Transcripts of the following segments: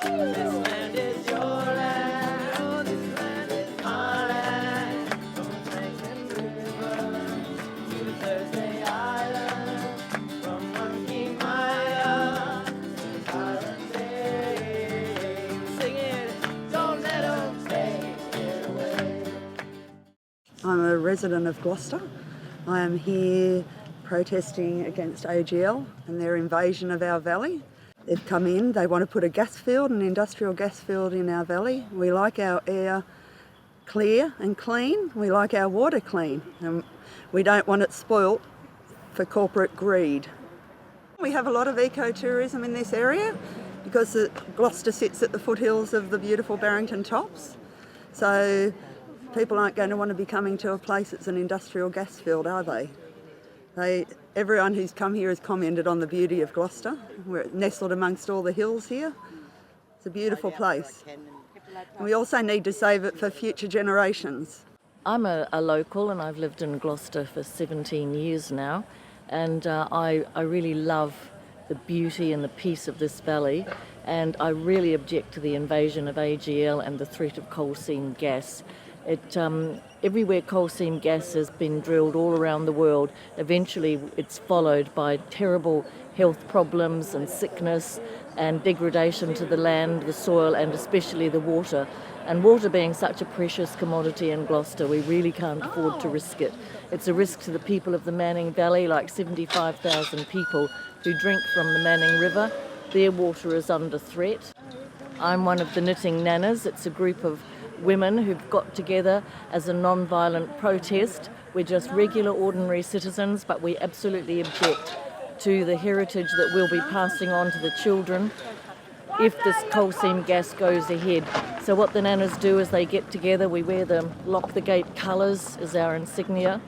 This land is your land, oh, this land is my land. From Franklin River to Thursday Island, from Monkey Maya to Siren Bay. Sing it, don't let 'em take it away. I'm a resident of Gloucester. I am here protesting against AGL and their invasion of our valley. They've come in, they want to put a gas field, an industrial gas field in our valley. We like our air clear and clean, we like our water clean, and we don't want it spoilt for corporate greed. We have a lot of ecotourism in this area because Gloucester sits at the foothills of the beautiful Barrington Tops. So people aren't going to want to be coming to a place that's an industrial gas field, are they? Everyone who's come here has commented on the beauty of Gloucester. We're nestled amongst all the hills here. It's a beautiful place. And we also need to save it for future generations. I'm a local and I've lived in Gloucester for 17 years now, and I really love the beauty and the peace of this valley, and I really object to the invasion of AGL and the threat of coal seam gas. Everywhere coal seam gas has been drilled all around the world, eventually it's followed by terrible health problems and sickness and degradation to the land, the soil, and especially the water. And water being such a precious commodity in Gloucester, we really can't afford to risk it. It's a risk to the people of the Manning Valley, like 75,000 people who drink from the Manning River. Their water is under threat. I'm one of the Knitting Nanas. It's a group of women who've got together as a non-violent protest. We're just regular, ordinary citizens, but we absolutely object to the heritage that we'll be passing on to the children if this coal seam gas goes ahead. So what the nanas do is they get together, we wear the Lock the Gate colours as our insignia.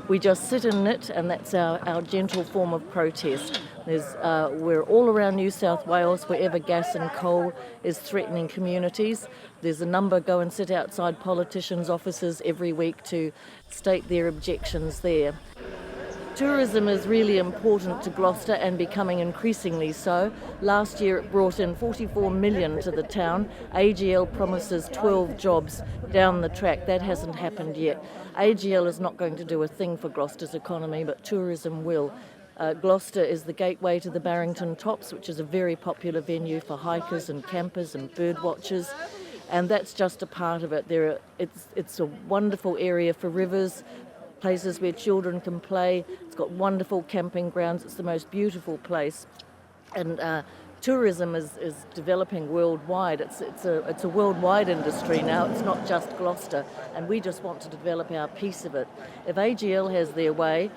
We just sit in it, and that's our gentle form of protest. We're all around New South Wales, wherever gas and coal is threatening communities. There's a number go and sit outside politicians' offices every week to state their objections there. Tourism is really important to Gloucester and becoming increasingly so. Last year it brought in 44 million to the town. AGL promises 12 jobs down the track. That hasn't happened yet. AGL is not going to do a thing for Gloucester's economy, but tourism will. Gloucester is the gateway to the Barrington Tops, which is a very popular venue for hikers and campers and bird watchers, and that's just a part of it. It's a wonderful area for rivers, places where children can play. It's got wonderful camping grounds. It's the most beautiful place, and tourism is developing worldwide. It's a worldwide industry now. It's not just Gloucester, and we just want to develop our piece of it. If AGL has their way,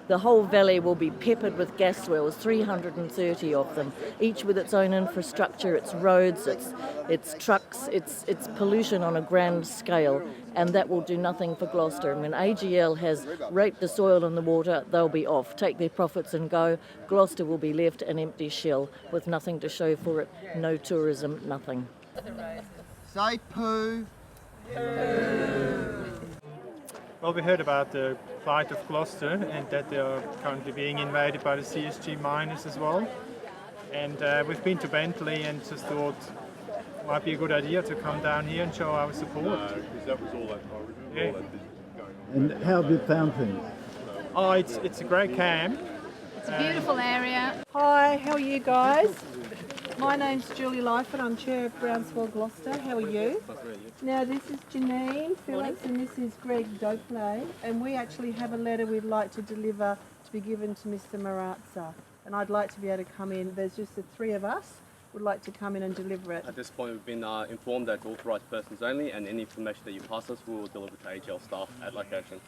the whole valley will be peppered with gas wells, 330 of them, each with its own infrastructure, its roads, its trucks, its pollution on a grand scale, and that will do nothing for Gloucester. And when AGL has raped the soil and the water, they'll be off, take their profits and go. Gloucester will be left an empty shell with nothing to show for it, no tourism, nothing. Say poo. Well, we heard about the plight of Gloucester and that they are currently being invaded by the CSG miners as well. And we've been to Bentley and just thought it might be a good idea to come down here and show our support. Because that was all that I remember, all that business going on. And how have you found things? Oh, it's a great camp. It's a beautiful area. Hi, how are you guys? My name's Julie Lyford, I'm Chair of Groundswell Gloucester. How are you? Now this is Janine Phillips and this is Greg Dopley, and we actually have a letter we'd like to deliver to be given to Mr Marazza, and I'd like to be able to come in. There's just the three of us would like to come in and deliver it. At this point we've been informed that authorised persons only, and any information that you pass us we will deliver to AGL staff at location.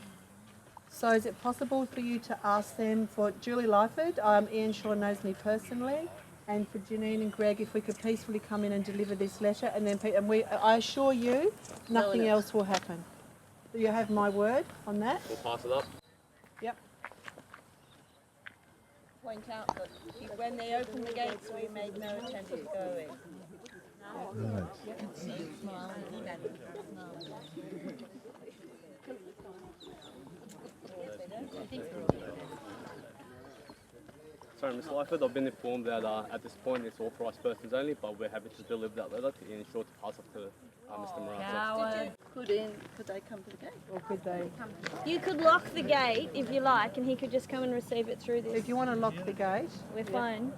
So is it possible for you to ask them for Julie Lyford? Ian Shaw knows me personally. And for Janine and Greg, if we could peacefully come in and deliver this letter, and then I assure you, nothing else will happen. Do you have my word on that? We'll pass it up. Yep. Point out that when they opened the gates, we made no attempt to go in. Sorry, Ms. Lyford, I've been informed that at this point it's authorised persons only, but we're happy to deliver that letter to ensure to pass off to Mr. Marazza. Could they come to the gate? Or could they? You could lock the gate if you like, and he could just come and receive it through this. If you want to lock the gate. We're fine.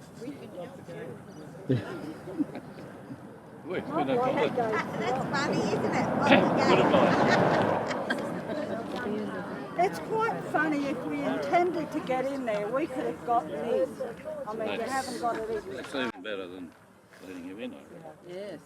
Well, it's been a problem. That's funny, isn't it? It's quite funny. If we intended to get in there, we could have gotten in. I mean, you haven't got it in. It's even better than letting you in. Yes.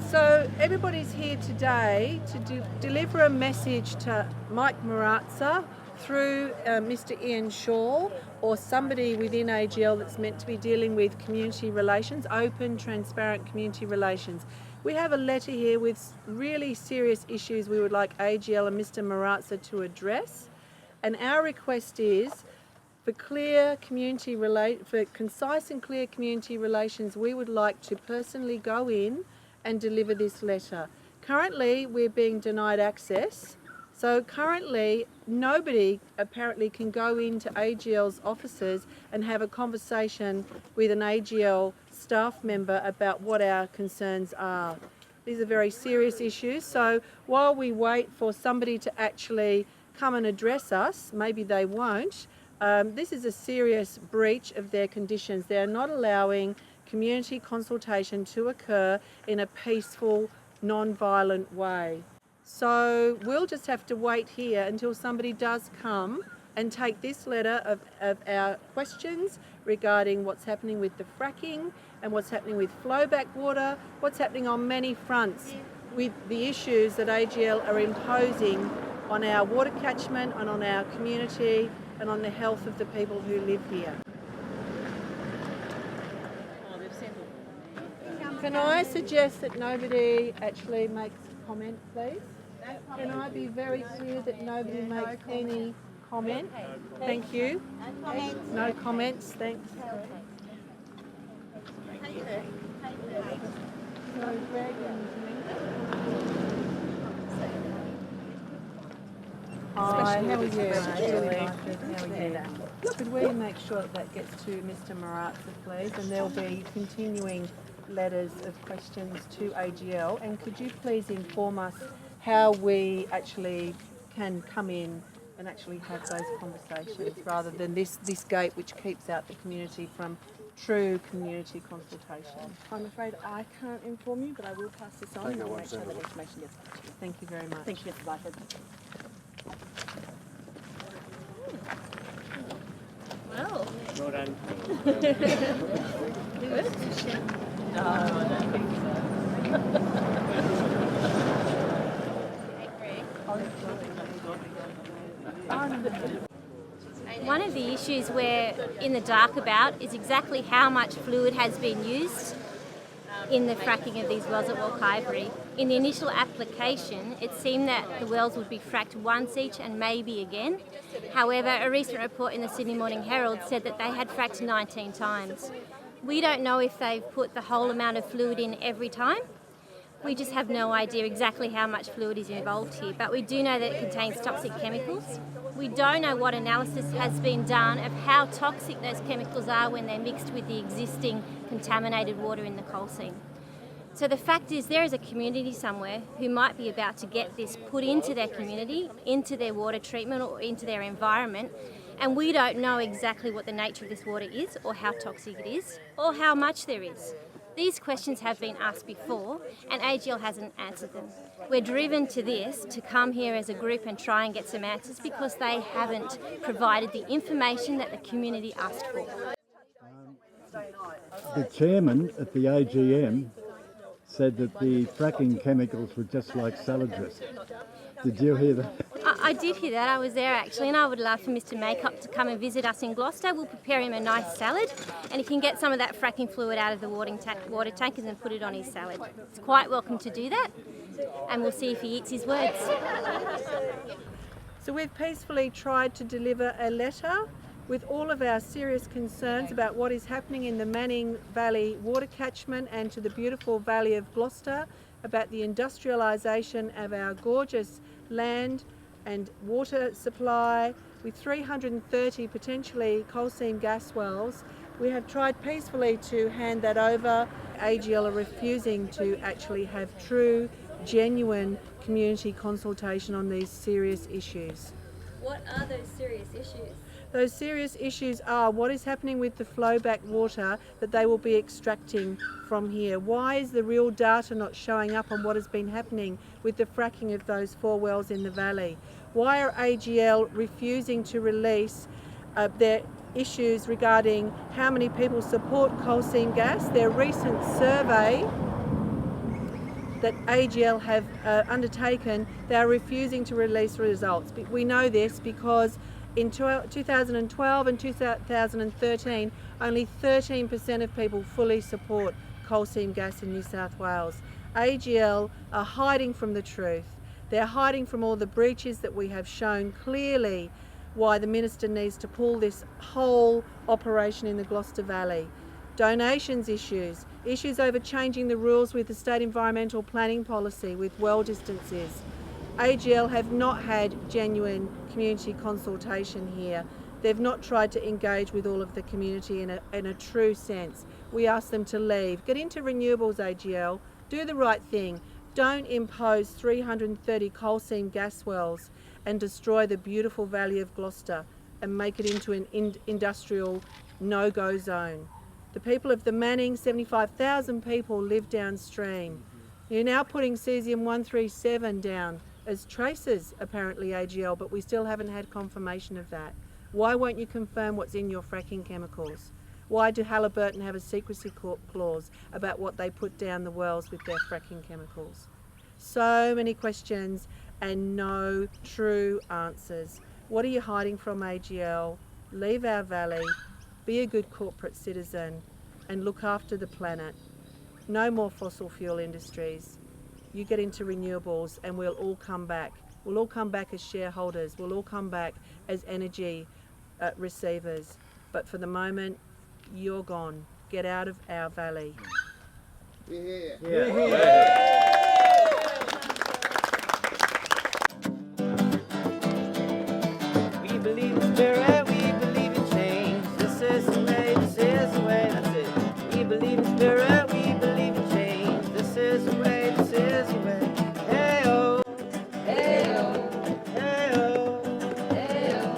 So everybody's here today to deliver a message to Mike Marazza through Mr. Ian Shaw or somebody within AGL that's meant to be dealing with community relations, open, transparent community relations. We have a letter here with really serious issues we would like AGL and Mr. Marazza to address, and our request is for concise and clear community relations, we would like to personally go in and deliver this letter. Currently, we're being denied access. So currently, nobody apparently can go into AGL's offices and have a conversation with an AGL staff member about what our concerns are. These are very serious issues. So while we wait for somebody to actually come and address us, maybe they won't, this is a serious breach of their conditions. They're not allowing community consultation to occur in a peaceful, non-violent way. So we'll just have to wait here until somebody does come and take this letter of our questions regarding what's happening with the fracking and what's happening with flowback water, what's happening on many fronts with the issues that AGL are imposing on our water catchment and on our community and on the health of the people who live here. Can I suggest that nobody actually makes a comment, please? Can I be very clear that nobody makes any comment? Thank you. No comments, thanks. Hi, how are you? Could we make sure that gets to Mr. Marazza, please? And there'll be continuing letters of questions to AGL. And could you please inform us how we actually can come in and actually have those conversations rather than this gate which keeps out the community from true community consultation? I'm afraid I can't inform you, but I will pass this on and I'll make sure that information gets back to you. Thank you very much. Thank you, Mr. Lyford. Well. Well done. No, I don't think One of the issues we're in the dark about is exactly how much fluid has been used in the fracking of these wells at Walkybury. In the initial application, it seemed that the wells would be fracked once each and maybe again. However, a recent report in the Sydney Morning Herald said that they had fracked 19 times. We don't know if they've put the whole amount of fluid in every time. We just have no idea exactly how much fluid is involved here, but we do know that it contains toxic chemicals. We don't know what analysis has been done of how toxic those chemicals are when they're mixed with the existing contaminated water in the coal seam. So the fact is there is a community somewhere who might be about to get this put into their community, into their water treatment or into their environment, and we don't know exactly what the nature of this water is or how toxic it is or how much there is. These questions have been asked before and AGL hasn't answered them. We're driven to this, to come here as a group and try and get some answers because they haven't provided the information that the community asked for. The chairman at the AGM said that the fracking chemicals were just like salad dressing. Did you hear that? I did hear that. I was there actually, and I would love for Mr. Makeup to come and visit us in Gloucester. We'll prepare him a nice salad, and he can get some of that fracking fluid out of the water tankers and put it on his salad. He's quite welcome to do that, and we'll see if he eats his words. So we've peacefully tried to deliver a letter with all of our serious concerns about what is happening in the Manning Valley water catchment and to the beautiful Valley of Gloucester, about the industrialisation of our gorgeous land and water supply with 330 potentially coal seam gas wells. We have tried peacefully to hand that over. AGL are refusing to actually have true, genuine community consultation on these serious issues. What are those serious issues? Those serious issues are what is happening with the flowback water that they will be extracting from here. Why is the real data not showing up on what has been happening with the fracking of those 4 wells in the valley? Why are AGL refusing to release their issues regarding how many people support coal seam gas? Their recent survey that AGL have undertaken, they are refusing to release results. We know this because in 2012 and 2013, only 13% of people fully support coal seam gas in New South Wales. AGL are hiding from the truth. They're hiding from all the breaches that we have shown clearly why the Minister needs to pull this whole operation in the Gloucester Valley. Donations issues over changing the rules with the state environmental planning policy with well distances. AGL have not had genuine community consultation here. They've not tried to engage with all of the community in a true sense. We ask them to leave. Get into renewables, AGL. Do the right thing. Don't impose 330 coal seam gas wells and destroy the beautiful valley of Gloucester and make it into an industrial no-go zone. The people of the Manning, 75,000 people live downstream. You're now putting cesium-137 down as traces, apparently, AGL, but we still haven't had confirmation of that. Why won't you confirm what's in your fracking chemicals? Why do Halliburton have a secrecy clause about what they put down the wells with their fracking chemicals? So many questions and no true answers. What are you hiding from, AGL? Leave our valley, be a good corporate citizen and look after the planet. No more fossil fuel industries. You get into renewables and we'll all come back. We'll all come back as shareholders. We'll all come back as energy receivers. But for the moment, you're gone. Get out of our valley. We believe in spirit, we believe in change. This is the way, this is the way, that's it. We believe in spirit, we believe in change. This is the way, this is the way. Hey-oh, hey-oh, hey-oh, hey-oh.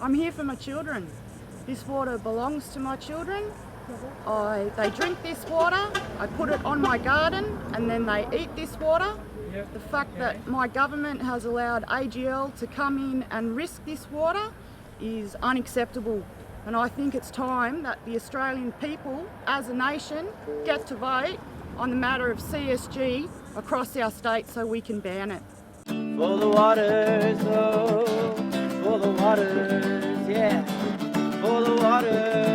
I'm here for my children. This water belongs to my children. They drink this water, I put it on my garden, and then they eat this water. The fact that my government has allowed AGL to come in and risk this water is unacceptable. And I think it's time that the Australian people, as a nation, get to vote on the matter of CSG across our state so we can ban it. For the waters, oh, for the waters, yeah, for the waters.